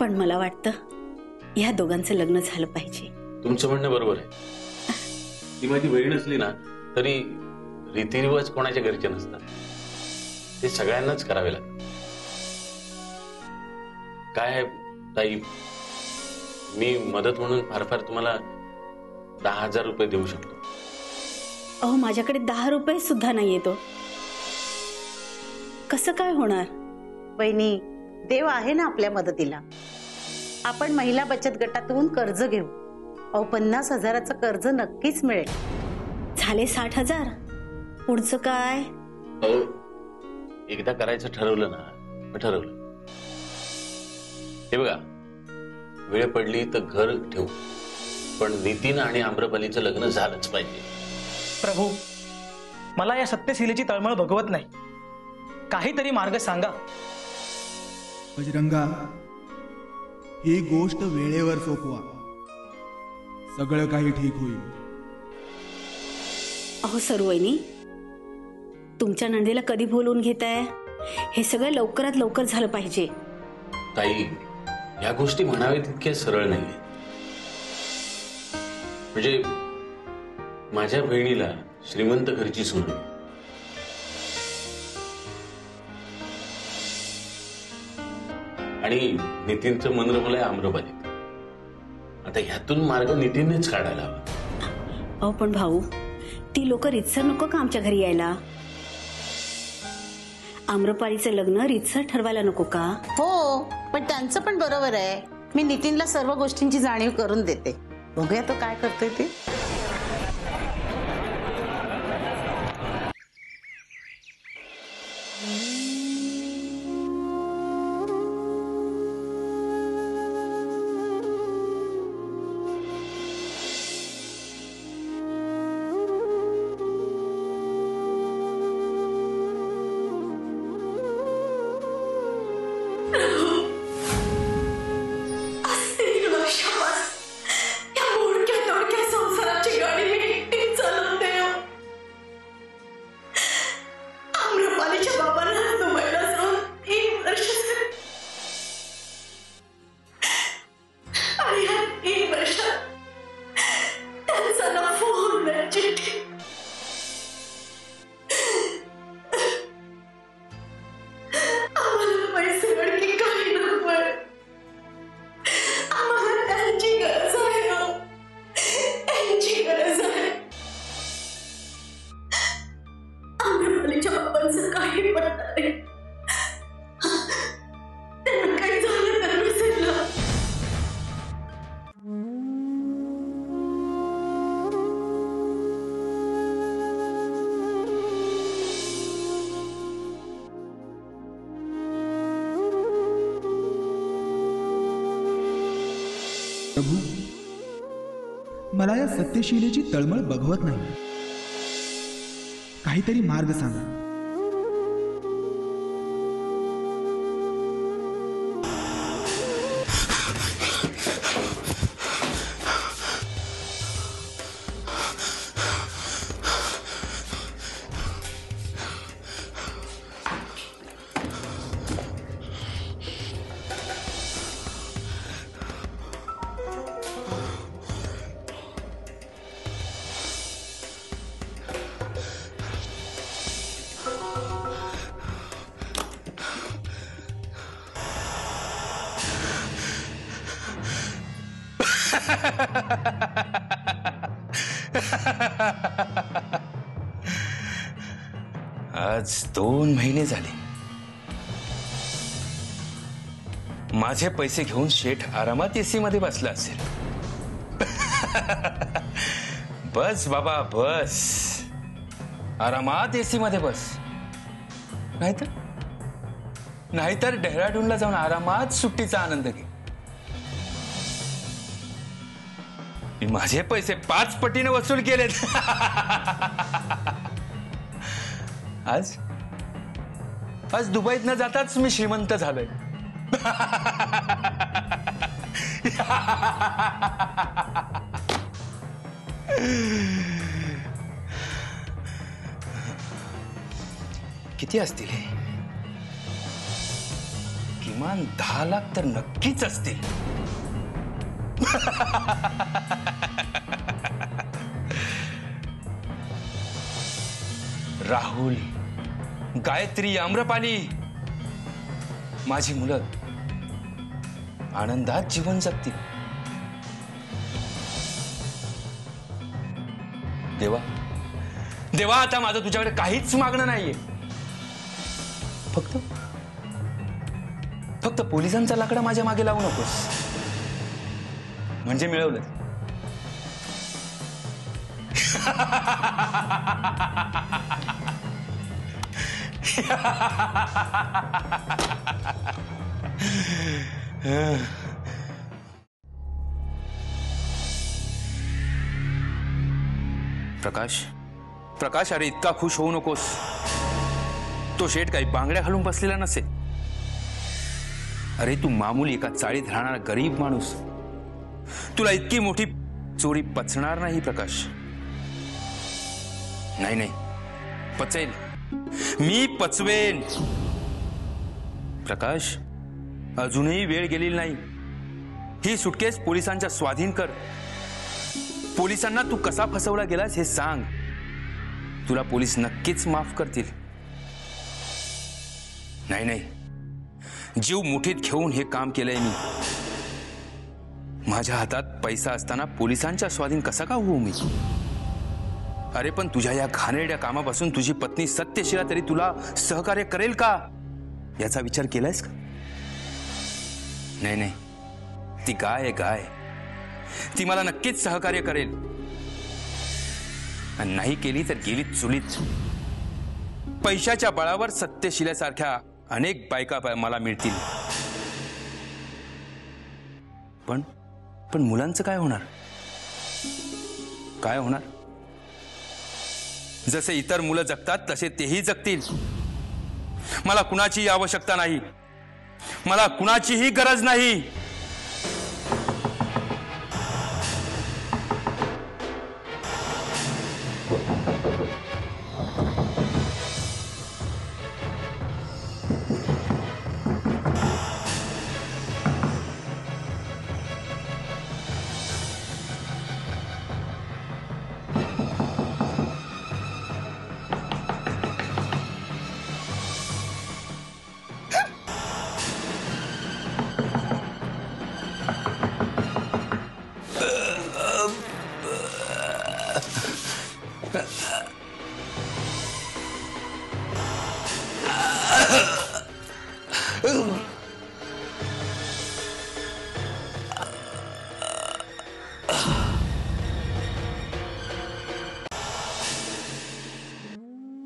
पण मला वाटतं या दोघांचं लग्न झालं पाहिजे. तुमचं म्हणणं बरोबर आहे. ती माझी बहीण असली ना तरी रीतिरिवाज कोणाच्या घरचे नसतात, ते सगळ्यांनाच करावे लागतात. काय आहे ताई, मी मदत म्हणून फार फार तुम्हाला 10,000 रुपये देऊ शकतो. अहो, माझ्याकडे 10 रुपये सुद्धा नाही येतो. कसं काय होणार? बहिणी, देव आहे ना आपल्या मदतीला. आपण महिला बचत गटातून कर्ज घेऊ. अहो, 50,000चं कर्ज नक्कीच मिळेल. झाले 60,000. पुढचं काय? अहो, एकदा करायचं ठरवलं ना मग ठरवलं. हे बघा, वेळ पडली तर घर ठेवू, पण नितीन आणि आम्रपालीचं लग्न झालंच पाहिजे. प्रभू, मला या सत्यशीलेची तळमळ भगवत नाही. काहीतरी मार्ग सांगा. बजरंगा, ही गोष्ट वेळेवर सोपवा, सगळं काही ठीक होईल. अहो सरुवहिनी, तुमच्या नंदेला कधी बोलवून घेताय? हे सगळं लवकरात लवकर झालं पाहिजे. ताई, या गोष्टी म्हणाव्या तितक्या सरळ नाहीये. म्हणजे माझ्या बहिणीला श्रीमंत घरची सून आहे. आणि नितीनचं मन रमलंय आम्रपालीत. आता ह्यातून मार्ग नितीननेच काढायला हवा. अहो पण भाऊ, ती लोक रितसर नको का आमच्या घरी यायला? आम्रपालीचं लग्न रितसर ठरवायला नको का? हो, पण त्यांचं पण बरोबर आहे. मी नितीनला सर्व गोष्टींची जाणीव करून देते. बघूया तो काय करतोय ते. प्रभू, मला या सत्यशीलेची तळमळ बघवत नाही. काहीतरी मार्ग सांगा. आज 2 महिने झाले. माझे पैसे घेऊन शेठ आरामात एसी मध्ये बसला असेल. बस बाबा बस, आरामात एसी मध्ये बस. नाहीतर डेहराडूनला जाऊन आरामात सुट्टीचा आनंद घे. माझे पैसे 5 पटीने वसूल केलेत. आज दुबईत न जाताच मी श्रीमंत झालोय. किती असतील हे? किमान 10 लाख तर नक्कीच असतील. राहुल, गायत्री, आम्रपाली, माझी मुलं आनंदात जीवन जगतील. देवा, देवा, आता माझं तुझ्याकडे काहीच मागणं नाहीये. फक्त फक्त पोलिसांचा लाकडा माझ्या मागे लावू नकोस, म्हणजे मिळवलं. प्रकाश, प्रकाश, अरे इतका खुश होऊ नकोस. तो शेठ काही बांगड्या घालून बसलेला नसेल. अरे तू मामूली एका चाळीत राहणारा गरीब माणूस. तुला इतकी मोठी चोरी पचणार नाही प्रकाश. नाही नाही, पचेल, मी पचवेन. प्रकाश, अजूनही वेळ गेलेली नाही. ही सुटकेस पोलिसांच्या स्वाधीन कर. पोलिसांना तू कसा फसवला गेलास हे सांग. तुला पोलीस नक्कीच माफ करतील. नाही नाही, जीव मुठीत घेऊन हे काम केलंय मी. माझ्या हातात पैसा असताना पोलिसांच्या स्वाधीन कसा का होऊ मी? अरे पण तुझ्या या घाणेरड्या कामापासून तुझी पत्नी सत्यशीला तरी तुला सहकार्य करेल का याचा विचार केलायस का? नाही नाही, ती गाय आहे, गाय. ती मला नक्कीच सहकार्य करेल. आणि नाही केली तर गेली चुलीत. पैशाच्या बळावर सत्यशिलेसारख्या अनेक बायका मला मिळतील. पण मुलांचं काय होणार? काय होणार? जसे इतर मुलं जगतात तसे तेही जगतील. मला कुणाचीही आवश्यकता नाही. मला कुणाचीही गरज नाही.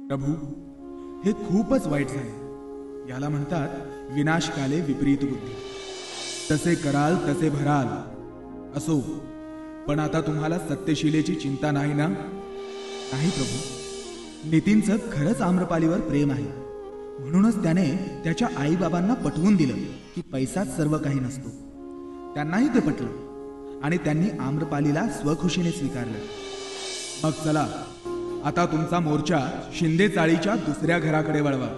प्रभू, हे खूपच वाईट झाले. याला म्हणतात विनाशकाले विपरीत बुद्धी. तसे कराल तसे भराल. असो, पण आता तुम्हाला सत्यशिलेची चिंता नाही ना? नाही प्रभू, नितीनचं खरंच आम्रपालीवर प्रेम आहे. म्हणूनच त्याने त्याच्या आईबाबांना पटवून दिलं की पैसाच सर्व काही नसतो. त्यांनाही ते पटलं आणि त्यांनी आम्रपालीला स्वखुशीने स्वीकारलं. मग चला, आता तुमचा मोर्चा शिंदे चाळीच्या दुसऱ्या घराकडे वळवा.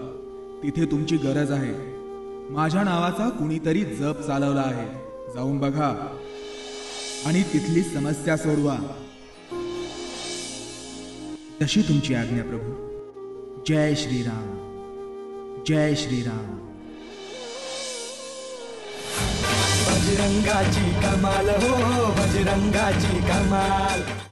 तिथे तुमची गरज आहे. माझ्या नावाचा कुणीतरी जप चालवला आहे. जाऊन बघा आणि तिथली समस्या सोडवा. तशी तुमची आज्ञा प्रभू. जय श्रीराम, जय श्रीराम. बजरंगाची कमाल हो, बजरंगाची कमाल.